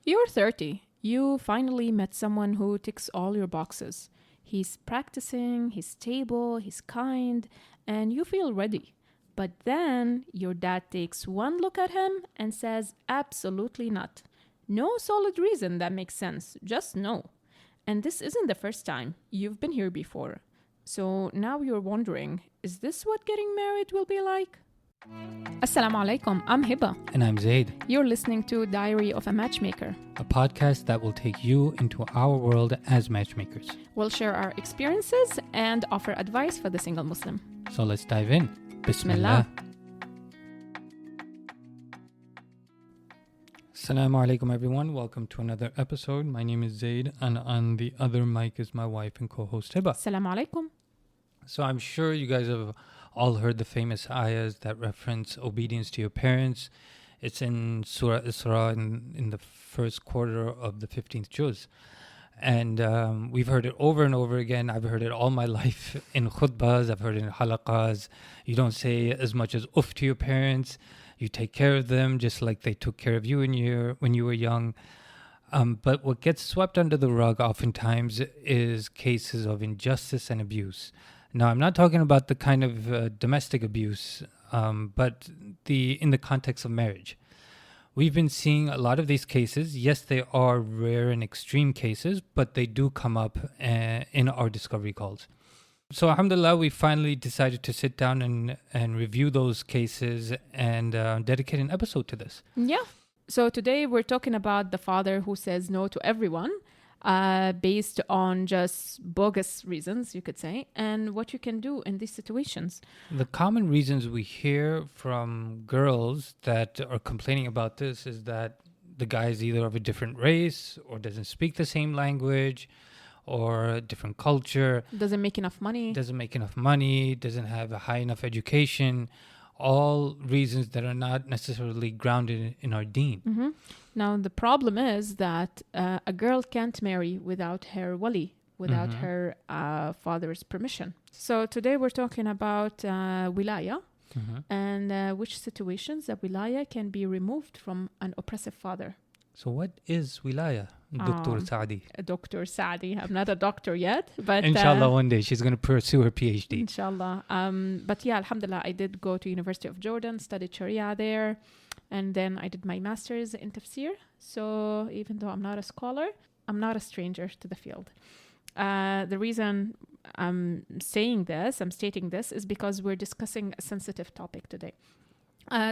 You're 30. You finally met someone who ticks all your boxes. He's practicing, he's stable, he's kind, and you feel ready. But then your dad takes one look at him and says, absolutely not. No solid reason that makes sense, just no. And this isn't the first time. You've been here before. So now you're wondering, is this what getting married will be like? Assalamu alaikum, I'm Hiba. And I'm Zaid, You're listening to Diary of a Matchmaker. a podcast that will take you into our world as matchmakers. We'll share our experiences and offer advice for the single Muslim. So let's dive in. Bismillah. Assalamu alaikum everyone. Welcome to another episode. My name is Zaid and on the other mic is my wife and co-host Hiba. Assalamu alaikum. So I'm sure you guys have all heard the famous ayahs that reference obedience to your parents. It's in Surah Isra in the first quarter of the 15th juz. And we've heard it over and over again. I've heard it all my life in khutbahs. I've heard it in halaqas. You don't say as much as uff to your parents. You take care of them just like they took care of you when you were young. But what gets swept under the rug oftentimes is cases of injustice and abuse. Now, I'm not talking about the kind of domestic abuse, but in the context of marriage. We've been seeing a lot of these cases. Yes, they are rare and extreme cases, but they do come up in our discovery calls. So, alhamdulillah, we finally decided to sit down and review those cases and dedicate an episode to this. Yeah. So today we're talking about the father who says no to everyone based on just bogus reasons, you could say, and what you can do in these situations. The common reasons we hear from girls that are complaining about this is that the guy is either of a different race or doesn't speak the same language or a different culture. Doesn't make enough money. Doesn't have a high enough education. All reasons that are not necessarily grounded in our deen. Mm-hmm. Now, the problem is that a girl can't marry without her wali, without her father's permission. So today we're talking about Wilayah and which situations that Wilayah can be removed from an oppressive father. So what is Wilayah, Dr. Saadi? Dr. Saadi. I'm not a doctor yet, but... Inshallah, one day she's going to pursue her PhD. Inshallah. But yeah, alhamdulillah, I did go to University of Jordan, studied Sharia there, and then I did my master's in tafsir. So even though I'm not a scholar, I'm not a stranger to the field. The reason I'm stating this, is because we're discussing a sensitive topic today.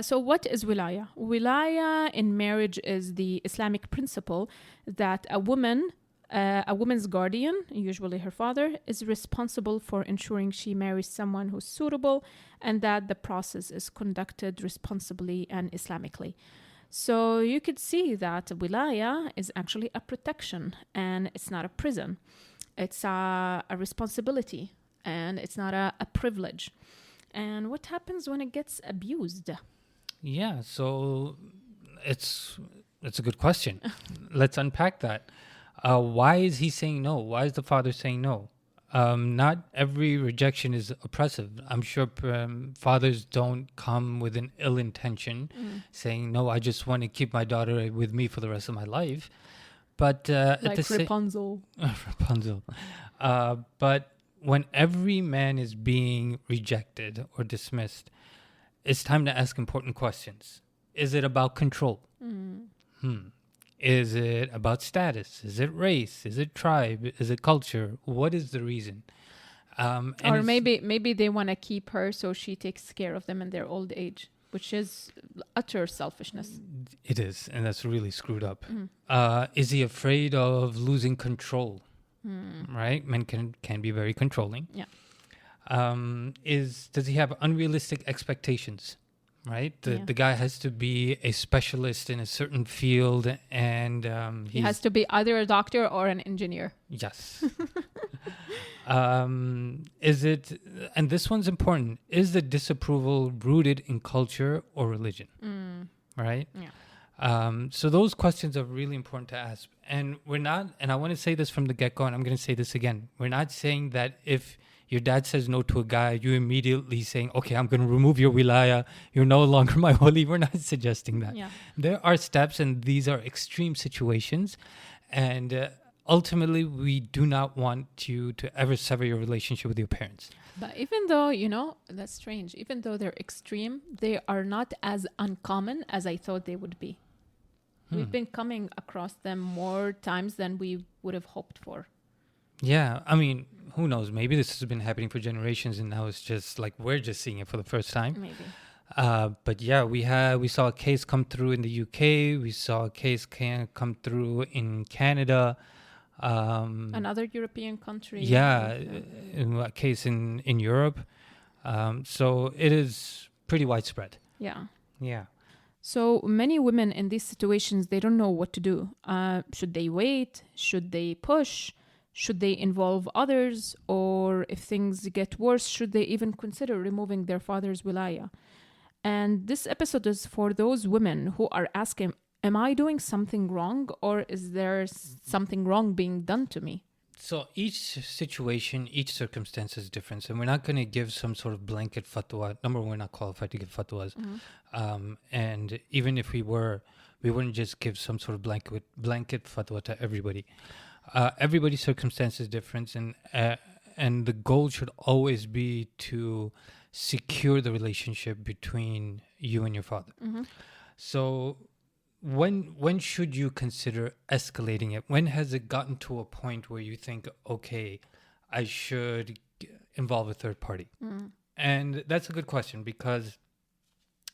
So what is Wilayah? Wilayah in marriage is the Islamic principle that a woman's guardian, usually her father, is responsible for ensuring she marries someone who's suitable and that the process is conducted responsibly and Islamically. So you could see that Wilayah is actually a protection and it's not a prison. It's a responsibility and it's not a privilege. And what happens when it gets abused? Yeah, so it's a good question. Let's unpack that. Why is he saying no? Why is the father saying no? Not every rejection is oppressive. I'm sure fathers don't come with an ill intention saying, no, I just want to keep my daughter with me for the rest of my life. But like Rapunzel. Rapunzel. But when every man is being rejected or dismissed, it's time to ask important questions. Is it about control? Is it about status? Is it race? Is it tribe? Is it culture? What is the reason? Or maybe they want to keep her so she takes care of them in their old age, which is utter selfishness. It is, and that's really screwed up. Is he afraid of losing control? Right? Men can be very controlling. Yeah. Does he have unrealistic expectations? Right? The guy has to be a specialist in a certain field and he has to be either a doctor or an engineer. Yes. Is it, and this one's important, is the disapproval rooted in culture or religion? Right? Yeah. So those questions are really important to ask. And we're not, and I want to say this from the get-go, and I'm going to say this again. We're not saying that if Your dad says no to a guy, you immediately saying, okay, I'm going to remove your wilaya. You're no longer my wali. We're not suggesting that. Yeah. There are steps, and these are extreme situations. And ultimately, we do not want you to ever sever your relationship with your parents. But even though, that's strange, even though they're extreme, they are not as uncommon as I thought they would be. We've been coming across them more times than we would have hoped for. Yeah, I mean, who knows? Maybe this has been happening for generations, and now it's just like we're just seeing it for the first time. Maybe. But yeah, we saw a case come through in the UK. We saw a case come through in Canada. Another European country. Yeah, a case in Europe. So it is pretty widespread. Yeah. Yeah. So many women in these situations, they don't know what to do. Should they wait? Should they push? Should they involve others? Or if things get worse, should they even consider removing their father's wilaya? And this episode is for those women who are asking, am I doing something wrong, or is there something wrong being done to me? So each situation, each circumstance is different. And we're not going to give some sort of blanket fatwa. Number one, we're not qualified to give fatwas. And even if we were, we wouldn't just give some sort of blanket fatwa to everybody. Everybody's circumstance is different. And the goal should always be to secure the relationship between you and your father. So when should you consider escalating it? When has it gotten to a point where you think, okay, I should involve a third party? And that's a good question because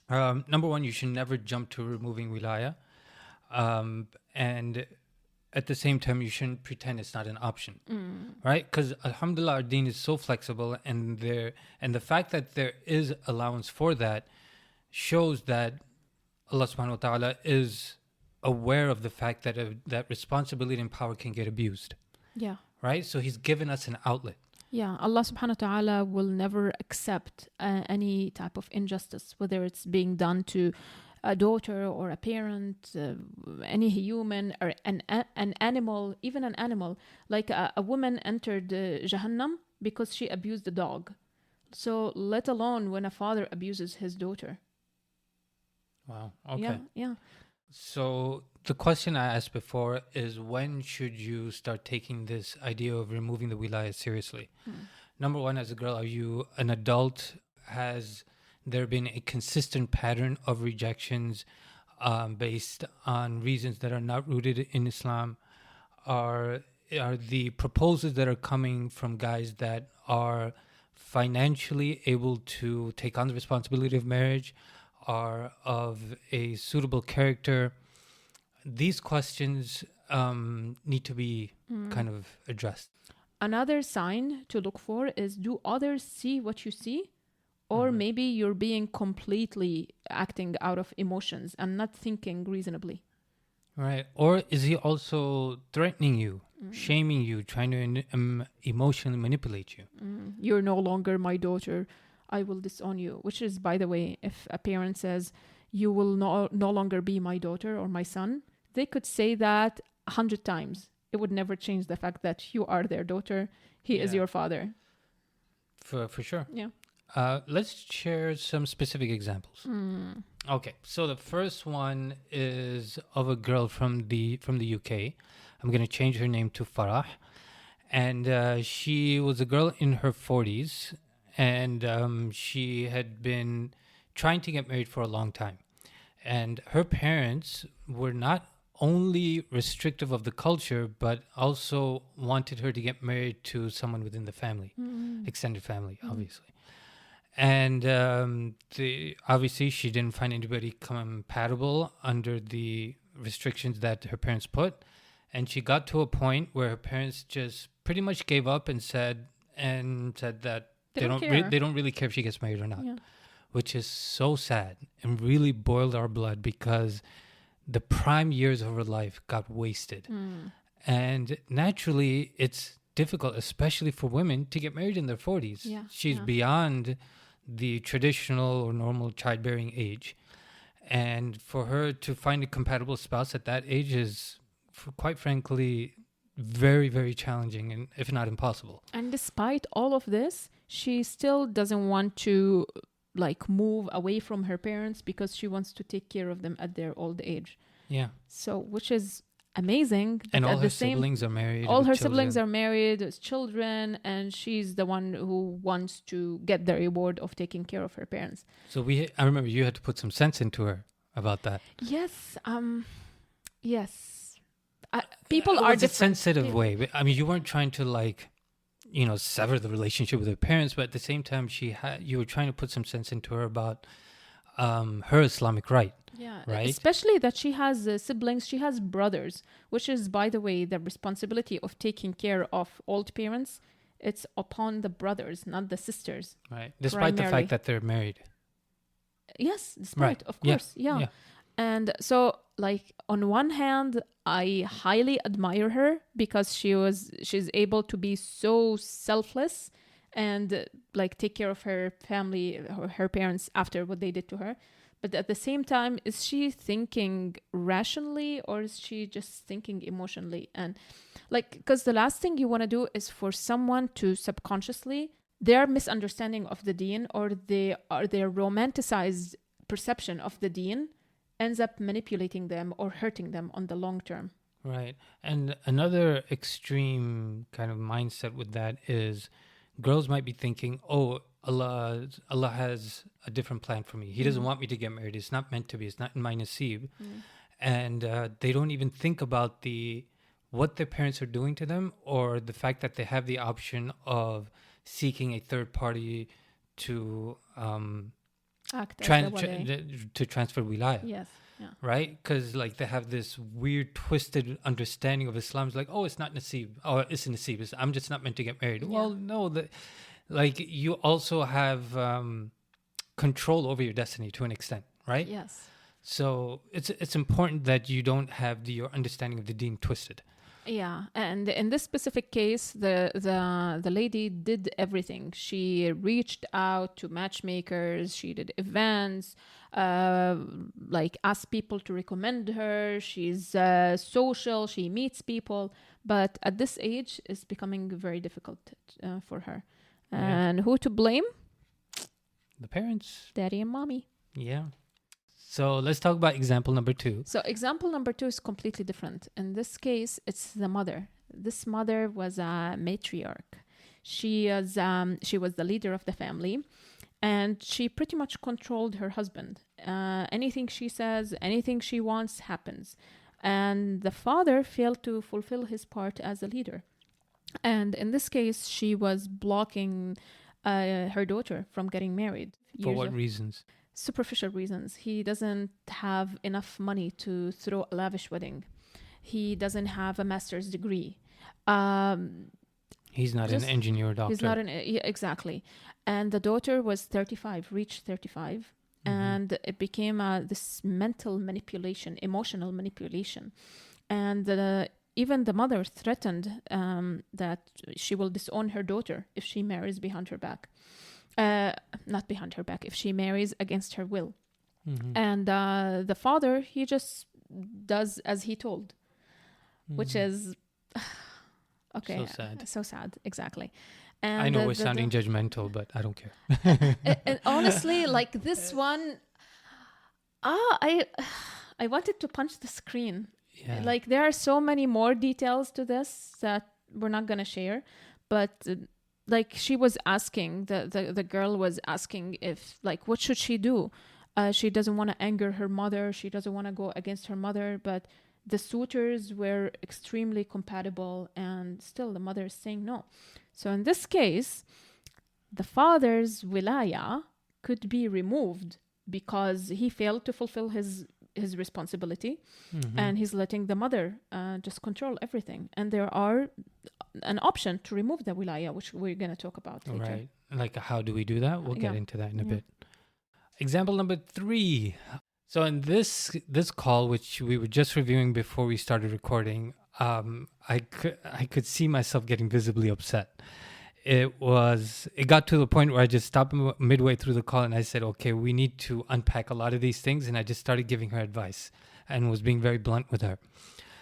number one, you should never jump to removing wilaya. And at the same time, you shouldn't pretend it's not an option, right? Because alhamdulillah, our deen is so flexible, and the fact that there is allowance for that shows that Allah subhanahu wa ta'ala is aware of the fact that that responsibility and power can get abused. Yeah. Right? So he's given us an outlet. Yeah. Allah subhanahu wa ta'ala will never accept any type of injustice, whether it's being done to a daughter or a parent, any human or an animal, even an animal. Like a woman entered Jahannam because she abused a dog. So let alone when a father abuses his daughter. Wow. Okay. Yeah, yeah. So the question I asked before is, when should you start taking this idea of removing the wilaya seriously? Number one, as a girl, are you an adult? Has there been a consistent pattern of rejections based on reasons that are not rooted in Islam? Are the proposals that are coming from guys that are financially able to take on the responsibility of marriage, are of a suitable character? These questions need to be kind of addressed. Another sign to look for is, do others see what you see? Or maybe you're being completely acting out of emotions and not thinking reasonably. Right. Or is he also threatening you, shaming you, trying to emotionally manipulate you? You're no longer my daughter. I will disown you. Which is, by the way, if a parent says, you will no longer be my daughter or my son, they could say that 100 times. It would never change the fact that you are their daughter. He is your father. For sure. Yeah. Let's share some specific examples. Okay, so the first one is of a girl from the UK. I'm going to change her name to Farah. And she was a girl in her 40s. And she had been trying to get married for a long time. And her parents were not only restrictive of the culture, but also wanted her to get married to someone within the family, extended family, obviously. And obviously she didn't find anybody compatible under the restrictions that her parents put. And she got to a point where her parents just pretty much gave up and said that they don't really care if she gets married or not, which is so sad and really boiled our blood, because the prime years of her life got wasted. And naturally, it's difficult, especially for women, to get married in their 40s. She's beyond the traditional or normal childbearing age. And for her to find a compatible spouse at that age is, quite frankly, very, very challenging, and if not impossible. And despite all of this, she still doesn't want to like move away from her parents because she wants to take care of them at their old age. Yeah. So, which is amazing. And all her siblings are married. All her siblings are married with children, and she's the one who wants to get the reward of taking care of her parents. So I remember you had to put some sense into her about that. Yes. Yes. People are different. It's a sensitive way. I mean, you weren't trying to like, sever the relationship with her parents, but at the same time, you were trying to put some sense into her about her Islamic right. Yeah, right. Especially that she has siblings, she has brothers, which is, by the way, the responsibility of taking care of old parents. It's upon the brothers, not the sisters. Right. Despite the fact that they're married. Yes, despite, of course. Yeah. And so, like, on one hand, I highly admire her because she's able to be so selfless and like take care of her family, her parents after what they did to her. But at the same time, is she thinking rationally or is she just thinking emotionally? And like, because the last thing you want to do is for someone to subconsciously, their misunderstanding of the deen or their romanticized perception of the deen ends up manipulating them or hurting them on the long term. Right. And another extreme kind of mindset with that is girls might be thinking, oh, Allah has a different plan for me. He doesn't want me to get married. It's not meant to be. It's not in my nasib. And they don't even think about what their parents are doing to them or the fact that they have the option of seeking a third party to to transfer Wilayah. Yes. Yeah. Right? Because like they have this weird twisted understanding of Islam. It's like, oh, it's not nasib. Oh, it's a nasib. I'm just not meant to get married. Yeah. Well, no, like you also have control over your destiny to an extent, right? Yes. So it's important that you don't have your understanding of the deen twisted. Yeah, and in this specific case, the lady did everything. She reached out to matchmakers. She did events, like asked people to recommend her. She's social. She meets people, but at this age, it's becoming very difficult for her. And who to blame? The parents, daddy and mommy. Yeah. So let's talk about example number 2. So example number 2 is completely different. In this case, it's the mother. This mother was a matriarch. She was the leader of the family, and she pretty much controlled her husband. Anything she says, anything she wants happens. And the father failed to fulfill his part as a leader. And in this case, she was blocking her daughter from getting married. For what reasons? Superficial reasons. He doesn't have enough money to throw a lavish wedding. He doesn't have a master's degree. He's not an engineer or doctor. He's not exactly. And the daughter was 35, reached 35. And it became this mental manipulation, emotional manipulation. And even the mother threatened that she will disown her daughter if she marries behind her back. Not behind her back, if she marries against her will. And the father, he just does as he told, which is okay. So sad, exactly. And I know we're sounding judgmental, but I don't care. And honestly, like this one, I wanted to punch the screen. Yeah. Like there are so many more details to this that we're not gonna share, but. Like she was asking, the girl was asking if, like, what should she do? She doesn't want to anger her mother. She doesn't want to go against her mother. But the suitors were extremely compatible and still the mother is saying no. So in this case, the father's wilaya could be removed because he failed to fulfill his responsibility and he's letting the mother just control everything. And there are an option to remove the wilaya, which we're going to talk about later. Right. Like how do we do that? We'll get into that in a bit. Example number 3. So in this call, which we were just reviewing before we started recording, I could see myself getting visibly upset. It got to the point where I just stopped midway through the call and I said, okay, we need to unpack a lot of these things. And I just started giving her advice and was being very blunt with her.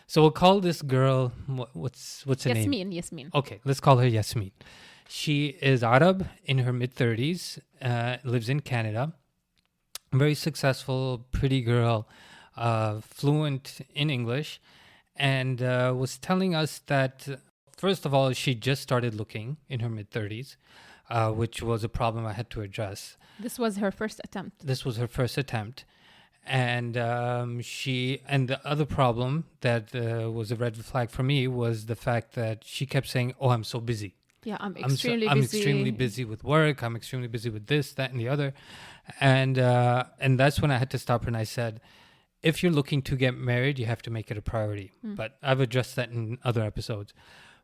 So we'll call this girl, what's her name? Yasmin. Okay, let's call her Yasmin. She is Arab, in her mid-30s, lives in Canada. Very successful, pretty girl, fluent in English, and was telling us that, first of all, she just started looking in her mid-30s, which was a problem I had to address. This was her first attempt. And the other problem that was a red flag for me was the fact that she kept saying, "Oh, I'm so busy. Yeah, I'm extremely busy with work. I'm extremely busy with this, that, and the other." And that's when I had to stop her, and I said, if you're looking to get married, you have to make it a priority. But I've addressed that in other episodes.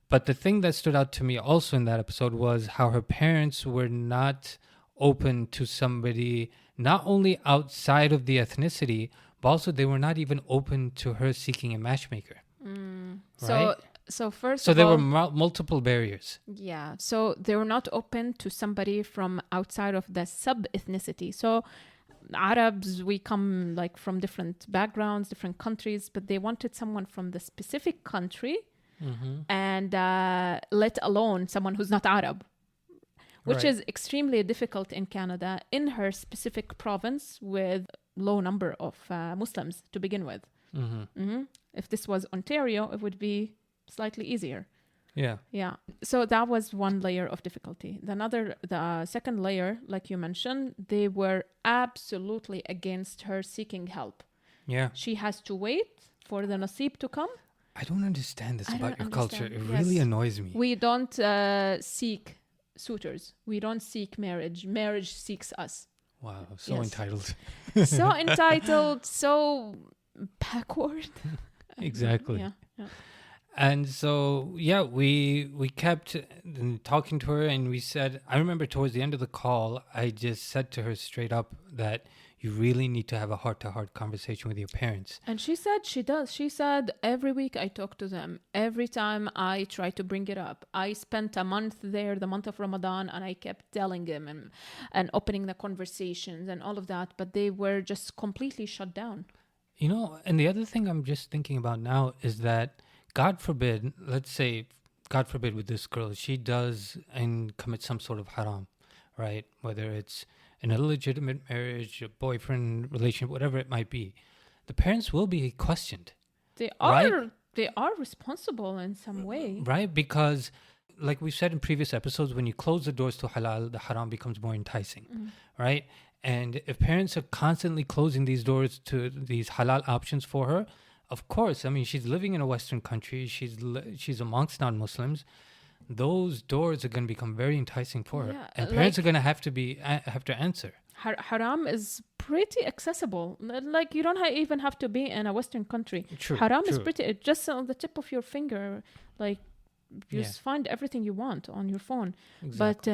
But the thing that stood out to me also in that episode was how her parents were not open to somebody, not only outside of the ethnicity, but also they were not even open to her seeking a matchmaker. Right? So there were multiple barriers. Yeah. So they were not open to somebody from outside of the sub-ethnicity. So Arabs, we come like from different backgrounds, different countries, but they wanted someone from the specific country, and let alone someone who's not Arab, which is extremely difficult in Canada, in her specific province, with low number of Muslims to begin with. If this was Ontario, it would be slightly easier. Yeah. So that was one layer of difficulty. The second layer, like you mentioned, they were absolutely against her seeking help. Yeah. She has to wait for the nasib to come. I don't understand this about your culture. It really annoys me. We don't seek suitors. We don't seek marriage. Marriage seeks us. Wow, so entitled. So entitled, so backward. Exactly. Yeah. And so, we kept talking to her, and we said, I remember towards the end of the call, I just said to her straight up that you really need to have a heart-to-heart conversation with your parents. And she said she does. She said, every week I talk to them. Every time I try to bring it up. I spent a month there, the month of Ramadan, and I kept telling them and opening the conversations and all of that. But they were just completely shut down. You know, and the other thing I'm just thinking about now is that, God forbid, let's say, God forbid with this girl, she does and commits some sort of haram, right? Whether it's an illegitimate marriage, a boyfriend relationship, whatever it might be. The parents will be questioned. They are responsible in some way. Right? Because like we've said in previous episodes, when you close the doors to halal, the haram becomes more enticing, right? And if parents are constantly closing these doors to these halal options for her, of course, I mean, she's living in a Western country. She's amongst non-Muslims. Those doors are going to become very enticing for her, and parents are going to have to answer. Haram is pretty accessible. Like you don't even have to be in a Western country. Haram is pretty just on the tip of your finger. Like you just find everything you want on your phone. Exactly. But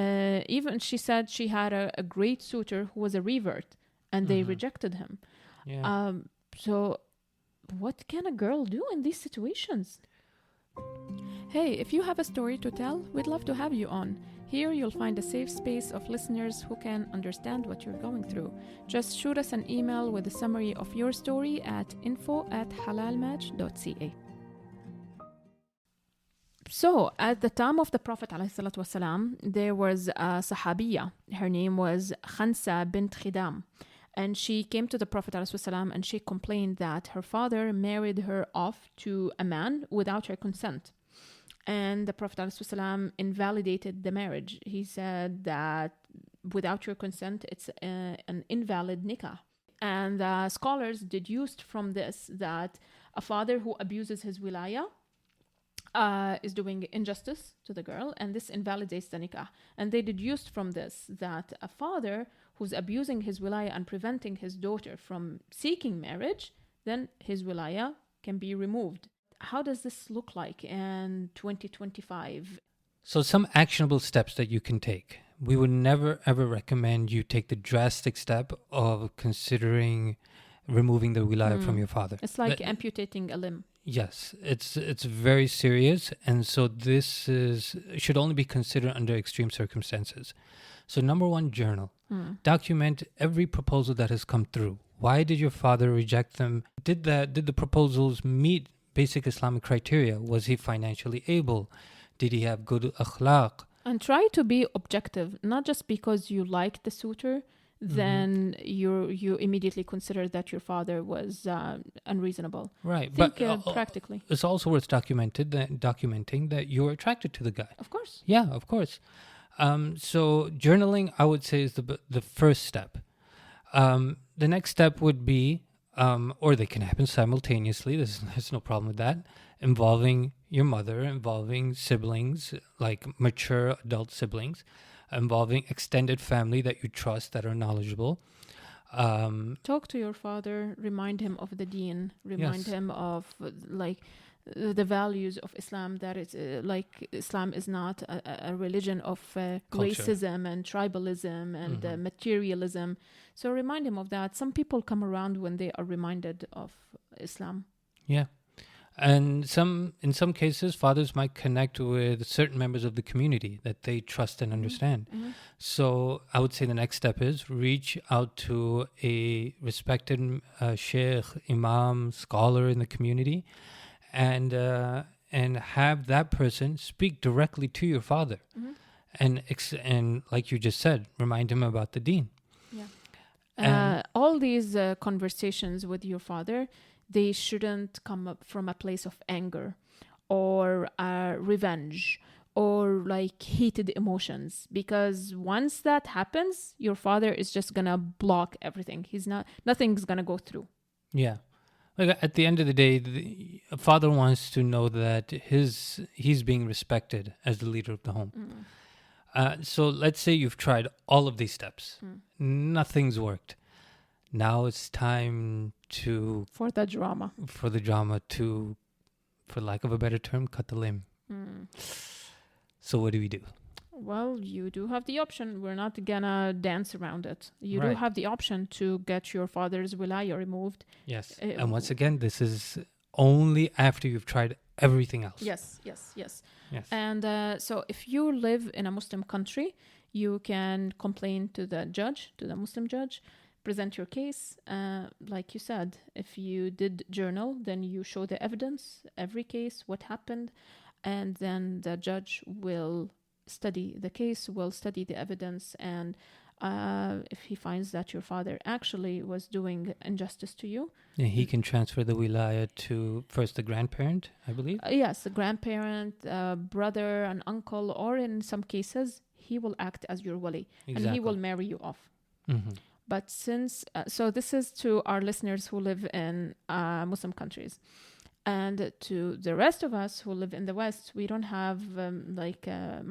even she said she had a great suitor who was a revert, and they rejected him. Yeah. So what can a girl do in these situations? Hey, if you have a story to tell, we'd love to have you on. Here you'll find a safe space of listeners who can understand what you're going through. Just shoot us an email with a summary of your story at info@halalmatch.ca. So, at the time of the Prophet ﷺ, there was a Sahabiya. Her name was Khansa bint Khidam. And she came to the Prophet ﷺ and she complained that her father married her off to a man without her consent. And the Prophet ﷺ invalidated the marriage. He said that without your consent, it's an invalid nikah. And the scholars deduced from this that a father who abuses his Wilayah is doing injustice to the girl, and this invalidates the nikah. And they deduced from this that a father who's abusing his Wilayah and preventing his daughter from seeking marriage, then his Wilayah can be removed. How does this look like in 2025? So some actionable steps that you can take. We would never ever recommend you take the drastic step of considering removing the Wilayah from your father. It's like amputating a limb. Yes, it's very serious, and so this should only be considered under extreme circumstances. So number one, journal. Document every proposal that has come through. Why did your father reject them? Did the proposals meet basic Islamic criteria. Was he financially able? Did he have good akhlaq? And try to be objective, not just because you like the suitor, then you immediately consider that your father was unreasonable. Right, Think but practically. it's also worth documenting that you were attracted to the guy. Of course. Yeah, of course. So journaling, I would say, is the first step. The next step would be, or they can happen simultaneously. There's no problem with that. Involving your mother, involving siblings, like mature adult siblings, involving extended family that you trust, that are knowledgeable. Talk to your father. Remind him of the deen. Remind Yes. him of the values of Islam. That it's Islam is not a religion of racism and tribalism and materialism. So remind him of that. Some people come around when they are reminded of Islam. Yeah. And in some cases, fathers might connect with certain members of the community that they trust and understand. So I would say the next step is reach out to a respected sheikh, imam, scholar in the community, and have that person speak directly to your father, and like you just said, remind him about the deen. Yeah. All these conversations with your father, they shouldn't come up from a place of anger or revenge or like heated emotions, because once that happens, your father is just gonna block everything. Nothing's gonna go through. Yeah. Like at the end of the day, a father wants to know that he's being respected as the leader of the home. So let's say you've tried all of these steps. Nothing's worked. Now it's time for the drama to, for lack of a better term, cut the limb. So what do we do? Well, you do have the option. We're not gonna dance around it. You do Right. have the option to get your father's Wilaya removed. Yes. And once again, this is only after you've tried everything else. Yes. Yes. And so if you live in a Muslim country, you can complain to the judge, to the Muslim judge, present your case. Like you said, if you did journal, then you show the evidence, every case, what happened, and then the judge will study the case, will study the evidence, and if he finds that your father actually was doing injustice to you, And he can transfer the Wilaya to first the grandparent, I believe. yes, a grandparent, brother, an uncle, or in some cases, he will act as your wali, and he will marry you off. But since, so this is to our listeners who live in Muslim countries. And to the rest of us who live in the West, we don't have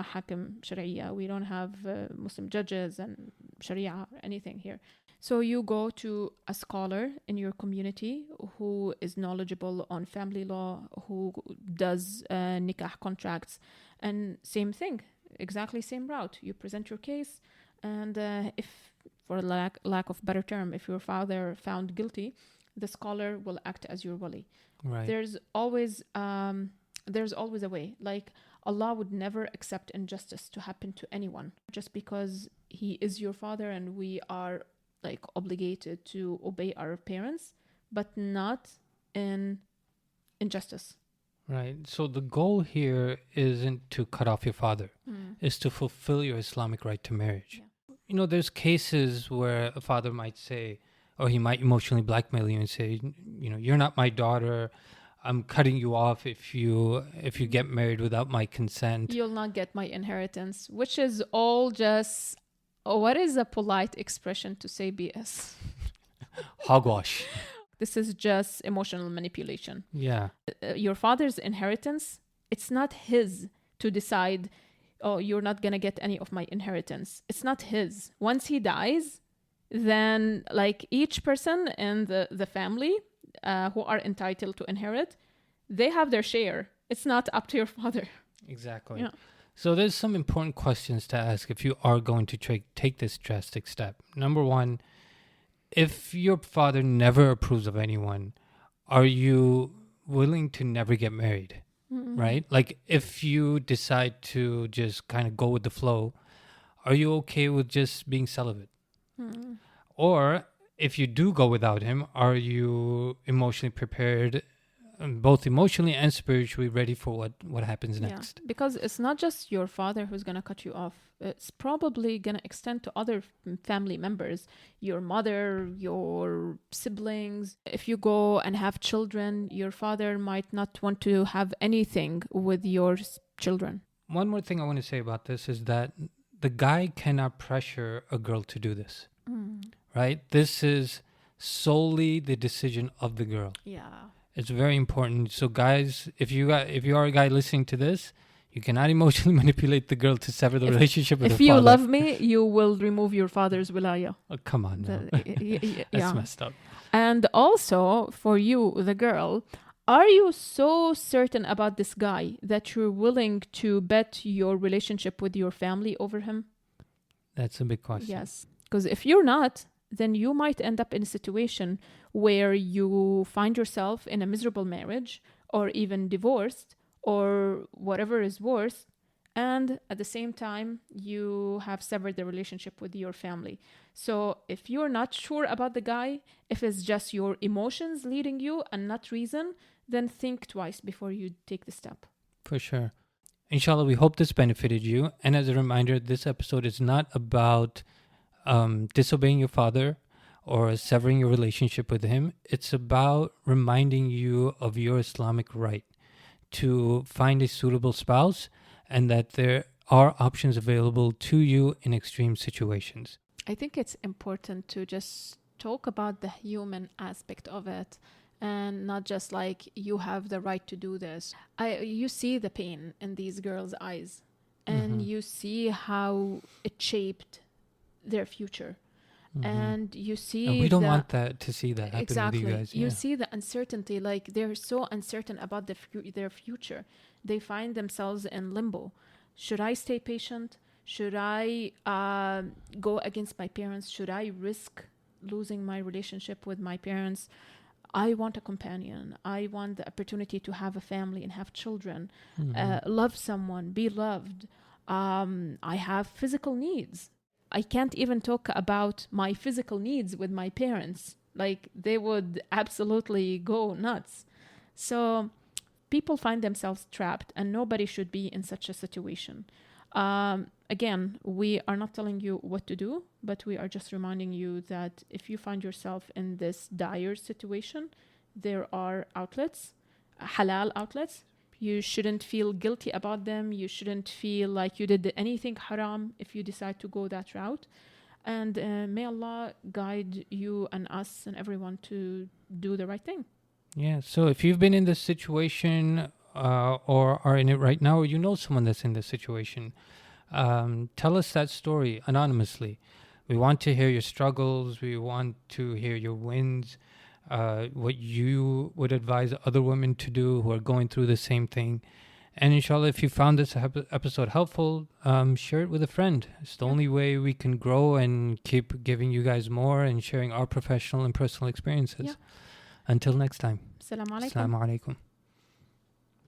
mahakim sharia. We don't have Muslim judges and sharia or anything here. So you go to a scholar in your community who is knowledgeable on family law, who does nikah contracts, and same thing, exactly same route. You present your case, and if, for lack of better term, if your father found guilty, the scholar will act as your wali. Right. There's always a way. Like, Allah would never accept injustice to happen to anyone just because he is your father, and we are like obligated to obey our parents, but not in injustice. Right. So the goal here isn't to cut off your father. It's to fulfill your Islamic right to marriage. Yeah. You know, there's cases where a father might say, or he might emotionally blackmail you and say, you know, you're not my daughter. I'm cutting you off if you get married without my consent. You'll not get my inheritance, which is all just, what is a polite expression to say BS? Hogwash. This is just emotional manipulation. Yeah. Your father's inheritance, it's not his to decide, oh, you're not going to get any of my inheritance. It's not his. Once he dies, then like each person in the family who are entitled to inherit, they have their share. It's not up to your father. Exactly. Yeah. So there's some important questions to ask if you are going to take this drastic step. Number one, if your father never approves of anyone, are you willing to never get married? Right? Like if you decide to just kind of go with the flow, are you okay with just being celibate? Or if you do go without him, are you emotionally prepared both emotionally and spiritually ready for what happens next. Because it's not just your father who's going to cut you off. It's probably going to extend to other family members, your mother, your siblings. If you go and have children, your father might not want to have anything with your children. One more thing I want to say about this is that the guy cannot pressure a girl to do this, right? This is solely the decision of the girl. Yeah. It's very important. So guys, if you are a guy listening to this, you cannot emotionally manipulate the girl to sever the relationship with her father. If you love me, you will remove your father's Wilaya. Oh, come on now. That's messed up. And also, for you, the girl, are you so certain about this guy that you're willing to bet your relationship with your family over him? That's a big question. Yes. Because if you're not, then you might end up in a situation where you find yourself in a miserable marriage or even divorced or whatever is worse. And at the same time, you have severed the relationship with your family. So if you're not sure about the guy, if it's just your emotions leading you and not reason, then think twice before you take the step. For sure. Inshallah, we hope this benefited you. And as a reminder, this episode is not about disobeying your father or severing your relationship with him. It's about reminding you of your Islamic right to find a suitable spouse and that there are options available to you in extreme situations. I think it's important to just talk about the human aspect of it and not just like you have the right to do this. You see the pain in these girls' eyes and you see how it shaped their future. And you see and we don't want to see that happen exactly. with you guys. You see the uncertainty, like they're so uncertain about their future. They find themselves in limbo. Should I stay patient? Should I go against my parents? Should I risk losing my relationship with my parents? I want a companion. I want the opportunity to have a family and have children, love someone, be loved. I have physical needs. I can't even talk about my physical needs with my parents. Like, they would absolutely go nuts. So people find themselves trapped, and nobody should be in such a situation. Again, we are not telling you what to do, but we are just reminding you that if you find yourself in this dire situation, there are outlets, halal outlets. You shouldn't feel guilty about them. You shouldn't feel like you did anything haram if you decide to go that route. And may Allah guide you and us and everyone to do the right thing. Yeah, so if you've been in this situation or are in it right now, or you know someone that's in this situation, tell us that story anonymously. We want to hear your struggles. We want to hear your wins. What you would advise other women to do who are going through the same thing. And inshallah, if you found this episode helpful, share it with a friend. It's the only way we can grow and keep giving you guys more and sharing our professional and personal experiences. Until next time. Assalamu alaikum. Assalamu alaikum.